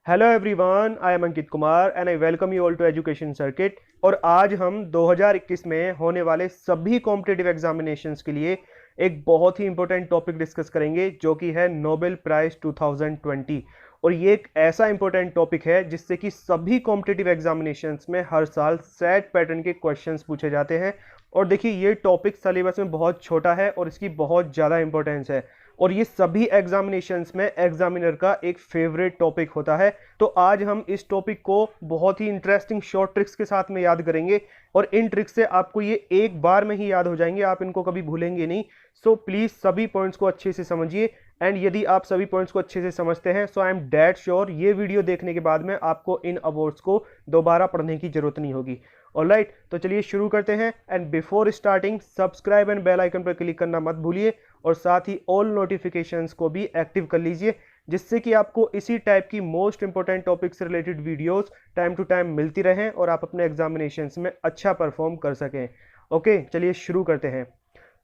Hello everyone, I am Ankit Kumar and I welcome you all to Education Circuit. और आज हम 2021 में होने वाले सभी कॉम्पिटिटिव एग्जामिनेशंस के लिए एक बहुत ही इंपॉर्टेंट टॉपिक डिस्कस करेंगे जो कि है नोबेल प्राइज 2020। और ये एक ऐसा इंपॉर्टेंट टॉपिक है जिससे कि सभी कॉम्पिटिटिव एग्जामिनेशंस में हर साल सेट पैटर्न के क्वेश्चंस पूछे जाते हैं। और देखिए, ये टॉपिक सिलेबस में बहुत छोटा है और इसकी बहुत ज़्यादा इंपॉर्टेंस है और ये सभी एग्जामिनेशंस में एग्जामिनर का एक फेवरेट टॉपिक होता है। तो आज हम इस टॉपिक को बहुत ही इंटरेस्टिंग शॉर्ट ट्रिक्स के साथ में याद करेंगे और इन ट्रिक्स से आपको ये एक बार में ही याद हो जाएंगे, आप इनको कभी भूलेंगे नहीं। सो प्लीज़ सभी पॉइंट्स को अच्छे से समझिए एंड यदि आप सभी पॉइंट्स को अच्छे से समझते हैं सो आई एम डेड श्योर ये वीडियो देखने के बाद में आपको इन अवार्ड्स को दोबारा पढ़ने की जरूरत नहीं होगी। ऑलराइट, तो चलिए शुरू करते हैं। And before starting subscribe and bell icon पर क्लिक करना मत भूलिए और साथ ही ऑल नोटिफिकेशंस को भी एक्टिव कर लीजिए जिससे कि आपको इसी टाइप की मोस्ट इंपॉर्टेंट टॉपिक से related videos time to time मिलती रहें और आप अपने एग्जामिनेशंस में अच्छा परफॉर्म कर सकें। ओके, चलिए शुरू करते हैं।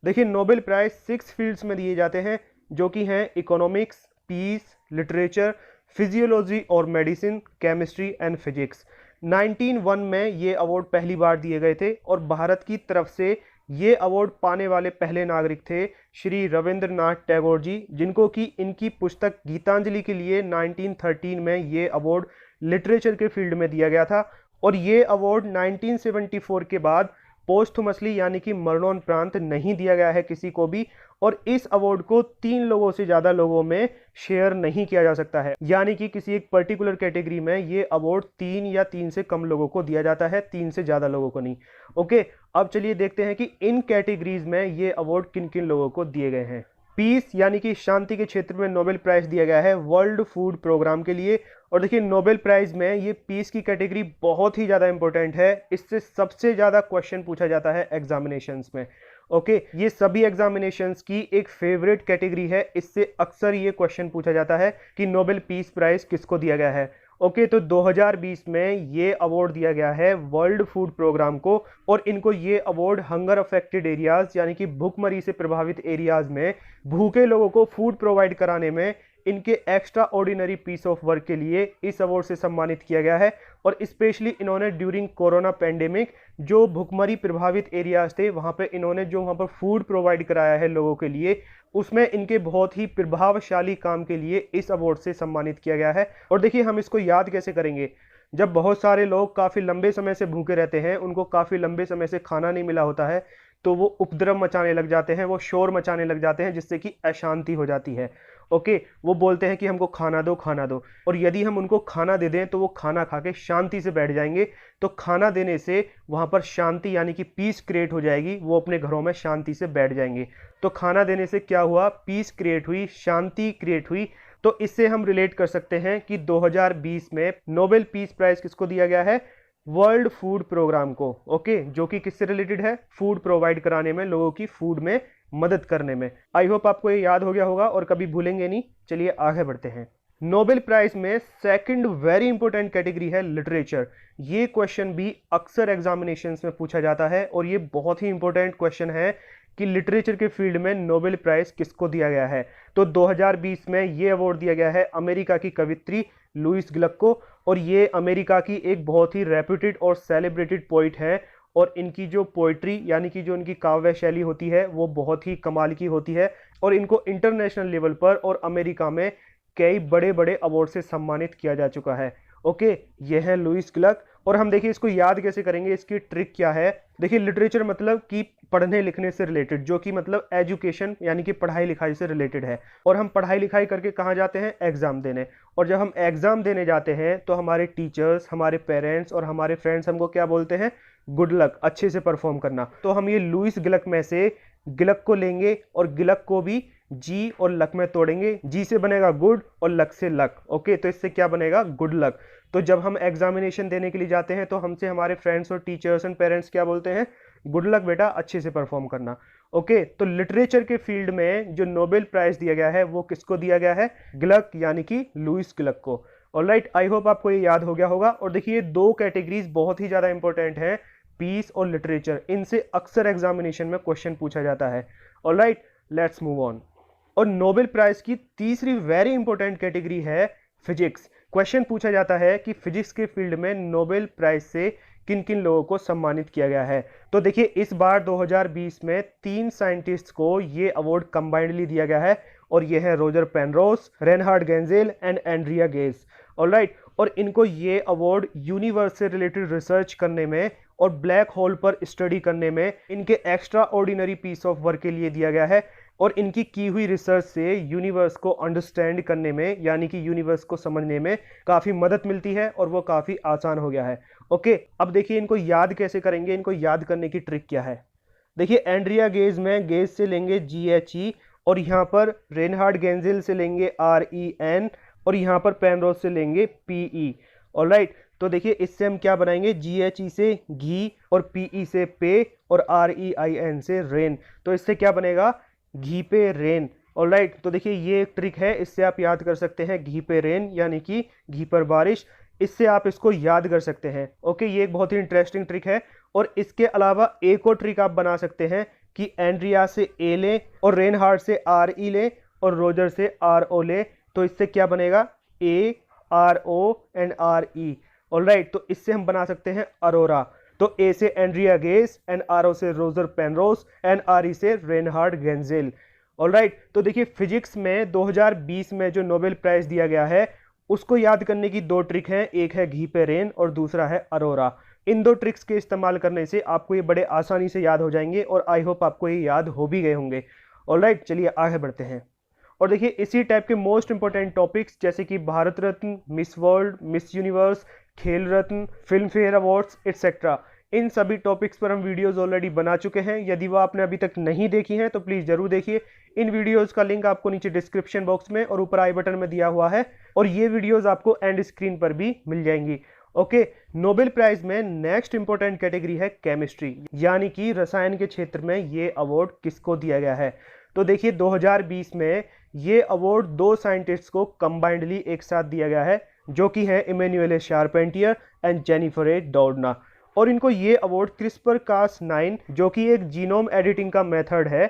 देखिए, नोबेल प्राइज 6 फील्ड्स में दिए जाते हैं जो कि हैं इकोनॉमिक्स, पीस, लिटरेचर, फिजियोलॉजी और मेडिसिन, केमिस्ट्री एंड फिजिक्स। 1901 में ये अवार्ड पहली बार दिए गए थे और भारत की तरफ से ये अवार्ड पाने वाले पहले नागरिक थे श्री रविंद्रनाथ टैगोर जी, जिनको कि इनकी पुस्तक गीतांजलि के लिए 1913 में ये अवार्ड लिटरेचर के फील्ड में दिया गया था। और ये अवार्ड 1974 के बाद पोस्टहुमसली यानी कि मरणोपरांत नहीं दिया गया है किसी को भी। और इस अवार्ड को 3 लोगों से ज़्यादा लोगों में शेयर नहीं किया जा सकता है, यानी कि किसी एक पर्टिकुलर कैटेगरी में ये अवार्ड 3 या 3 से कम लोगों को दिया जाता है, 3 से ज़्यादा लोगों को नहीं। ओके, अब चलिए देखते हैं कि इन कैटेगरीज में ये अवार्ड किन किन लोगों को दिए गए हैं। पीस यानी कि शांति के क्षेत्र में नोबेल प्राइज दिया गया है वर्ल्ड फूड प्रोग्राम के लिए। और देखिए, नोबेल प्राइज में ये पीस की कैटेगरी बहुत ही ज़्यादा इंपॉर्टेंट है, इससे सबसे ज़्यादा क्वेश्चन पूछा जाता है एग्जामिनेशंस में। ओके, ये सभी एग्जामिनेशंस की एक फेवरेट कैटेगरी है, इससे अक्सर ये क्वेश्चन पूछा जाता है कि नोबेल पीस प्राइज किसको दिया गया है। ओके, तो 2020 में ये अवार्ड दिया गया है वर्ल्ड फूड प्रोग्राम को और इनको ये अवार्ड हंगर अफेक्टेड एरियाज यानी कि भूखमरी से प्रभावित एरियाज में भूखे लोगों को फूड प्रोवाइड कराने में इनके extraordinary piece of work के लिए इस अवार्ड से सम्मानित किया गया है। और स्पेशली इन्होंने ड्यूरिंग कोरोना पेंडेमिक जो भुखमरी प्रभावित एरियाज थे वहाँ पे इन्होंने जो वहाँ पर फूड प्रोवाइड कराया है लोगों के लिए, उसमें इनके बहुत ही प्रभावशाली काम के लिए इस अवार्ड से सम्मानित किया गया है। और देखिए, हम इसको याद कैसे करेंगे, जब बहुत सारे लोग काफ़ी लंबे समय से भूखे रहते हैं, उनको काफ़ी लंबे समय से खाना नहीं मिला होता है, तो वो उपद्रव मचाने लग जाते हैं, वो शोर मचाने लग जाते हैं जिससे कि अशांति हो जाती है। ओके, वो बोलते हैं कि हमको खाना दो खाना दो, और यदि हम उनको खाना दे दें तो वो खाना खा के शांति से बैठ जाएंगे। तो खाना देने से वहाँ पर शांति यानी कि पीस क्रिएट हो जाएगी, वो अपने घरों में शांति से बैठ जाएंगे। तो खाना देने से क्या हुआ, पीस क्रिएट हुई, शांति क्रिएट हुई। तो इससे हम रिलेट कर सकते हैं कि 2020 में नोबेल पीस प्राइज किसको दिया गया है, वर्ल्ड फूड प्रोग्राम को। ओके, जो कि किससे रिलेटेड है, फूड प्रोवाइड कराने में, लोगों की फूड में मदद करने में। आई होप आपको ये याद हो गया होगा और कभी भूलेंगे नहीं। चलिए आगे बढ़ते हैं। नोबेल प्राइज में सेकंड वेरी इंपॉर्टेंट कैटेगरी है लिटरेचर। ये क्वेश्चन भी अक्सर एग्जामिनेशंस में पूछा जाता है और ये बहुत ही इंपॉर्टेंट क्वेश्चन है कि लिटरेचर के फील्ड में नोबेल प्राइज किसको दिया गया है। तो 2020 में ये अवार्ड दिया गया है अमेरिका की कवित्री लुइस ग्लक को। और ये अमेरिका की एक बहुत ही रेप्यूटेड और सेलिब्रेटेड पोइट है और इनकी जो पोइट्री यानी कि जो इनकी काव्य शैली होती है वो बहुत ही कमाल की होती है और इनको इंटरनेशनल लेवल पर और अमेरिका में कई बड़े बड़े अवार्ड से सम्मानित किया जा चुका है। ओके, ये है लुइस ग्लक। और हम देखिए इसको याद कैसे करेंगे, इसकी ट्रिक क्या है। देखिए, लिटरेचर मतलब कि पढ़ने लिखने से रिलेटेड, जो कि मतलब एजुकेशन यानी कि पढ़ाई लिखाई से रिलेटेड है। और हम पढ़ाई लिखाई करके कहाँ जाते हैं, एग्जाम देने। और जब हम एग्जाम देने जाते हैं तो हमारे टीचर्स, हमारे पेरेंट्स और हमारे फ्रेंड्स हमको क्या बोलते हैं, गुड लक, अच्छे से परफॉर्म करना। तो हम ये लुइस ग्लक में से ग्लक को लेंगे और ग्लक को भी जी और लक में तोड़ेंगे। जी से बनेगा गुड और लक से लक। ओके, तो इससे क्या बनेगा, गुड लक। तो जब हम एग्जामिनेशन देने के लिए जाते हैं तो हमसे हमारे फ्रेंड्स और टीचर्स एंड पेरेंट्स क्या बोलते हैं, गुड लक बेटा, अच्छे से परफॉर्म करना। ओके, तो लिटरेचर के फील्ड में जो नोबेल प्राइज दिया गया है वो किसको दिया गया है, ग्लक यानी कि लुइस ग्लक को। ऑलराइट, आई होप आपको ये याद हो गया होगा। और देखिए, दो कैटेगरीज बहुत ही ज़्यादा इंपॉर्टेंट हैं, पीस और लिटरेचर। इनसे अक्सर एग्जामिनेशन में क्वेश्चन पूछा जाता है। Alright, let's move on. और नोबेल प्राइज की तीसरी वेरी इंपॉर्टेंट कैटेगरी है फिजिक्स। क्वेश्चन पूछा जाता है कि फिजिक्स के फील्ड में नोबेल प्राइज से किन किन लोगों को सम्मानित किया गया है। तो देखिए इस बार 2020 में 3 साइंटिस्ट को ये अवार्ड कंबाइंडली दिया गया है और ये है Roger Penrose, Reinhard Genzel and Andrea Ghez. Alright, और इनको ये अवार्ड यूनिवर्स से रिलेटेड रिसर्च करने में और ब्लैक होल पर स्टडी करने में इनके extraordinary piece of work के लिए दिया गया है और इनकी की हुई रिसर्च से यूनिवर्स को अंडरस्टैंड करने में यानी कि यूनिवर्स को समझने में काफ़ी मदद मिलती है और वो काफ़ी आसान हो गया है। ओके, अब देखिए इनको याद कैसे करेंगे, इनको याद करने की ट्रिक क्या है। देखिए एंड्रिया गेज में गेज से लेंगे GHE और यहाँ पर रेनहार्ड गेंजेल से लेंगे REN और यहाँ पर पेनरोस से लेंगे PE। ऑलराइट, तो देखिए इससे हम क्या बनाएंगे, GHE से घी और PE से पे और REIN से रेन। तो इससे क्या बनेगा, घी पे रेन। ऑलराइट, तो देखिए ये एक ट्रिक है, इससे आप याद कर सकते हैं घी पे रेन यानी कि घी पर बारिश। इससे आप इसको याद कर सकते हैं। ओके, ये एक बहुत ही इंटरेस्टिंग ट्रिक है। और इसके अलावा एक और ट्रिक आप बना सकते हैं कि एंड्रिया से A लें और रेनहार्ड से RE लें और रोजर से RO लें। तो इससे क्या बनेगा, ARO एंड RE। ऑलराइट, तो इससे हम बना सकते हैं अरोरा। तो A से एंड्रिया गेज एंड RO से रोजर पेनरोस एंड RE से रेनहार्ड गेंजेल। ऑलराइट, तो देखिए फिजिक्स में 2020 में जो नोबेल प्राइज दिया गया है उसको याद करने की 2 ट्रिक हैं, एक है घी पे रेन और दूसरा है अरोरा। इन 2 ट्रिक्स के इस्तेमाल करने से आपको ये बड़े आसानी से याद हो जाएंगे और आई होप आपको ये याद हो भी गए होंगे। ऑलराइट, चलिए आगे बढ़ते हैं। और देखिए इसी टाइप के मोस्ट इंपॉर्टेंट टॉपिक्स जैसे कि Bharat Ratna, miss world, miss universe, खेल रत्न, फिल्म फेयर अवार्ड्स एटसेट्रा, इन सभी टॉपिक्स पर हम वीडियोस ऑलरेडी बना चुके हैं। यदि वो आपने अभी तक नहीं देखी हैं तो प्लीज़ जरूर देखिए। इन वीडियोस का लिंक आपको नीचे डिस्क्रिप्शन बॉक्स में और ऊपर आई बटन में दिया हुआ है और ये वीडियोस आपको एंड स्क्रीन पर भी मिल जाएंगी। ओके, नोबेल प्राइज में नेक्स्ट इंपॉर्टेंट कैटेगरी है केमिस्ट्री यानी कि रसायन के क्षेत्र में ये अवार्ड किसको दिया गया है। तो देखिए 2020 में ये अवार्ड 2 साइंटिस्ट को कंबाइंडली एक साथ दिया गया है जो कि है इमैनुएल शारपेंटियर एंड जेनिफर ए डॉर्डना। और इनको ये अवार्ड CRISPR-Cas9 जो कि एक जीनोम एडिटिंग का मेथड है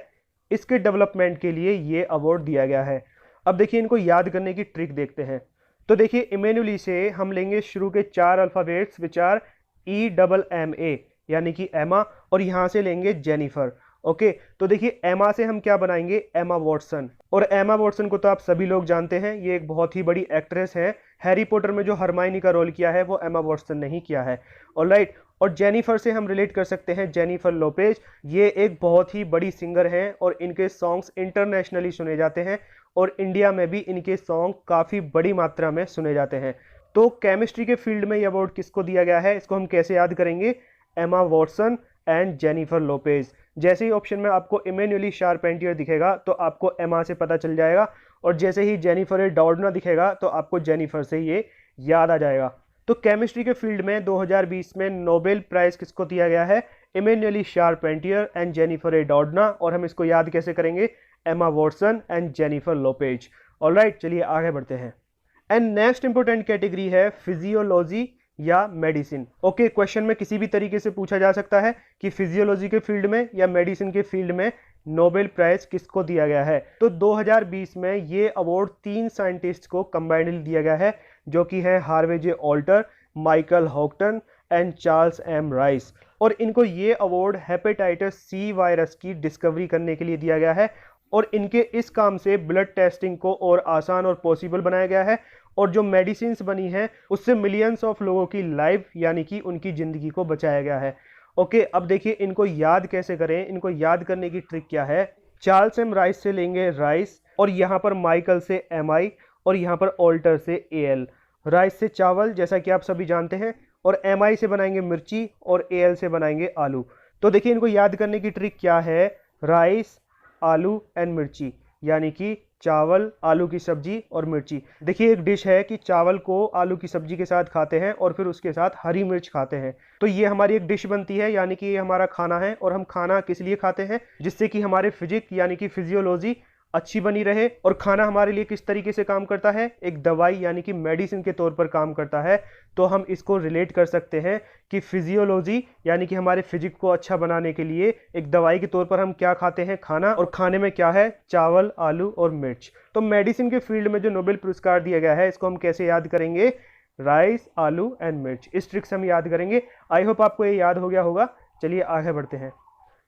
इसके डेवलपमेंट के लिए ये अवार्ड दिया गया है। अब देखिए इनको याद करने की ट्रिक देखते हैं। तो देखिए इमैनुअली से हम लेंगे शुरू के 4 अल्फ़ाबेट्स विच आर EMMA यानी कि एमा और यहाँ से लेंगे जेनिफर। ओके, तो देखिए एमा से हम क्या बनाएंगे, एमा वॉटसन। और एमा वॉटसन को तो आप सभी लोग जानते हैं, ये एक बहुत ही बड़ी एक्ट्रेस है। हैरी पॉटर में जो हरमाइनी का रोल किया है वो एमा वॉटसन ने ही किया है। ऑलराइट, और जेनिफर से हम रिलेट कर सकते हैं जेनिफर लोपेज। ये एक बहुत ही बड़ी सिंगर हैं और इनके सॉन्ग्स इंटरनेशनली सुने जाते हैं और इंडिया में भी इनके सॉन्ग काफ़ी बड़ी मात्रा में सुने जाते हैं। तो केमिस्ट्री के फील्ड में ये अवार्ड किसको दिया गया है, इसको हम कैसे याद करेंगे, Emma Watson and Jennifer Lopez. जैसे ही ऑप्शन में आपको इमैनुएल शारपेंटियर दिखेगा तो आपको एमा से पता चल जाएगा और जैसे ही जेनिफर ए डॉर्डना दिखेगा तो आपको जेनिफर से ये याद आ जाएगा। तो केमिस्ट्री के फील्ड में 2020 में नोबेल प्राइज किसको दिया गया है, इमैनुएल शारपेंटियर एंड जेनिफर ए डॉर्डना। और हम इसको याद कैसे करेंगे, Emma Watson and Jennifer Lopez. Alright, चलिए आगे बढ़ते हैं। एंड नेक्स्ट इंपॉर्टेंट कैटेगरी है फिजियोलॉजी या मेडिसिन। ओके, क्वेश्चन में किसी भी तरीके से पूछा जा सकता है कि फिजियोलॉजी के फील्ड में या मेडिसिन के फील्ड में नोबेल प्राइज किसको दिया गया है। तो 2020 में ये अवार्ड 3 साइंटिस्ट को कंबाइंडली दिया गया है जो कि है Harvey J Alter, Michael Houghton and Charles M Rice. और इनको ये अवार्ड हेपेटाइटिस C वायरस की डिस्कवरी करने के लिए दिया गया है और इनके इस काम से ब्लड टेस्टिंग को और आसान और पॉसिबल बनाया गया है और जो मेडिसिन बनी है उससे मिलियंस ऑफ लोगों की लाइफ यानी कि उनकी ज़िंदगी को बचाया गया है। ओके, अब देखिए इनको याद कैसे करें, इनको याद करने की ट्रिक क्या है। चार्ल्स एम राइस से लेंगे राइस और यहाँ पर माइकल से MI और यहाँ पर ऑल्टर से AL। राइस से चावल जैसा कि आप सभी जानते हैं और MI से बनाएंगे मिर्ची और AL से बनाएंगे आलू। तो देखिए इनको याद करने की ट्रिक क्या है, राइस, आलू एंड मिर्ची यानी कि चावल, आलू की सब्जी और मिर्ची। देखिए एक डिश है कि चावल को आलू की सब्जी के साथ खाते हैं और फिर उसके साथ हरी मिर्च खाते हैं। तो ये हमारी एक डिश बनती है यानी कि ये हमारा खाना है और हम खाना किस लिए खाते हैं, जिससे कि हमारे फिजिक्स यानी कि फिजियोलॉजी अच्छी बनी रहे। और खाना हमारे लिए किस तरीके से काम करता है, एक दवाई यानी कि मेडिसिन के तौर पर काम करता है। तो हम इसको रिलेट कर सकते हैं कि फिजियोलॉजी यानी कि हमारे फिजिक को अच्छा बनाने के लिए एक दवाई के तौर पर हम क्या खाते हैं, खाना, और खाने में क्या है, चावल, आलू और मिर्च। तो मेडिसिन के फील्ड में जो नोबेल पुरस्कार दिया गया है इसको हम कैसे याद करेंगे, राइस, आलू एंड मिर्च। इस ट्रिक से हम याद करेंगे। आई होप आपको ये याद हो गया होगा। चलिए आगे बढ़ते हैं।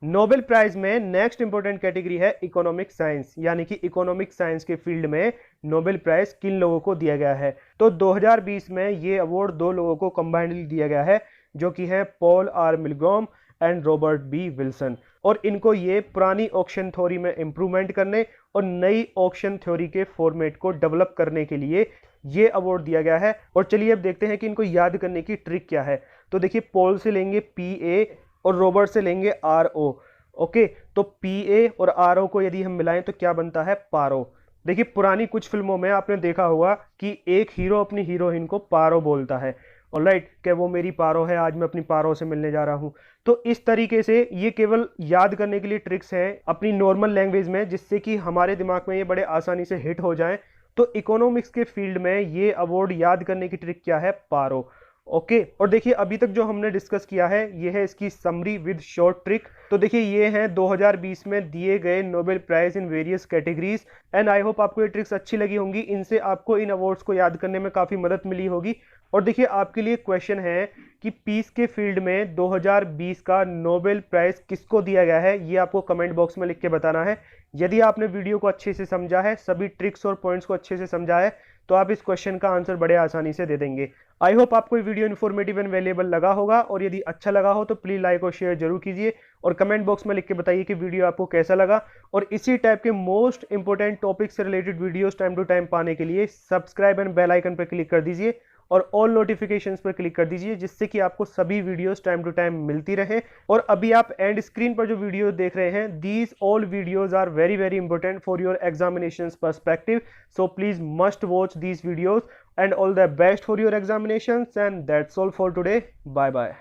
नोबेल प्राइज में नेक्स्ट इंपॉर्टेंट कैटेगरी है इकोनॉमिक साइंस, यानी कि इकोनॉमिक साइंस के फील्ड में नोबेल प्राइज किन लोगों को दिया गया है। तो 2020 में ये अवार्ड 2 लोगों को कंबाइंडली दिया गया है, जो कि है Paul R Milgrom and Robert B Wilson. और इनको ये पुरानी ऑक्शन थ्योरी में इंप्रूवमेंट करने और नई ऑक्शन थ्योरी के फॉर्मेट को डेवलप करने के लिए ये अवार्ड दिया गया है। और चलिए अब देखते हैं कि इनको याद करने की ट्रिक क्या है। तो देखिए, पॉल से लेंगे PA और रॉबर्ट से लेंगे RO। ओके, तो PA और RO को यदि हम मिलाएं तो क्या बनता है, पारो। देखिए, पुरानी कुछ फिल्मों में आपने देखा होगा कि एक हीरो अपनी हीरोइन को पारो बोलता है, ऑलराइट, कि वो मेरी पारो है, आज मैं अपनी पारो से मिलने जा रहा हूं। तो इस तरीके से ये केवल याद करने के लिए ट्रिक्स हैं अपनी नॉर्मल लैंग्वेज में, जिससे कि हमारे दिमाग में ये बड़े आसानी से हिट हो जाएं। तो इकोनॉमिक्स के फील्ड में ये अवार्ड याद करने की ट्रिक क्या है, पारो। ओके, और देखिए अभी तक जो हमने डिस्कस किया है ये है इसकी समरी विद शॉर्ट ट्रिक। तो देखिए ये हैं 2020 में दिए गए Nobel prize in various categories. And I hope आपको ये ट्रिक्स अच्छी लगी होंगी, इनसे आपको इन अवार्ड्स को याद करने में काफ़ी मदद मिली होगी। और देखिए आपके लिए क्वेश्चन है कि पीस के फील्ड में 2020 का नोबेल प्राइज किसको दिया गया है, ये आपको कमेंट बॉक्स में लिख के बताना है। यदि आपने वीडियो को अच्छे से समझा है, सभी ट्रिक्स और पॉइंट्स को अच्छे से समझा है, तो आप इस क्वेश्चन का आंसर बड़े आसानी से दे देंगे। आई होप आपको ये वीडियो इन्फॉर्मेटिव एंड वैल्यूएबल लगा होगा, और यदि अच्छा लगा हो तो प्लीज लाइक और शेयर जरूर कीजिए, और कमेंट बॉक्स में लिख के बताइए कि वीडियो आपको कैसा लगा। और इसी टाइप के मोस्ट इंपोर्टेंट टॉपिक से related videos time to time पाने के लिए सब्सक्राइब एंड बेल आइकन पर क्लिक कर दीजिए और ऑल नोटिफिकेशंस पर क्लिक कर दीजिए, जिससे कि आपको सभी वीडियोस टाइम टू टाइम मिलती रहे। और अभी आप एंड स्क्रीन पर जो वीडियो देख रहे हैं, these all videos are very very important for your examinations perspective, so please must watch these videos and all the best for your examinations. And that's all for today, bye bye.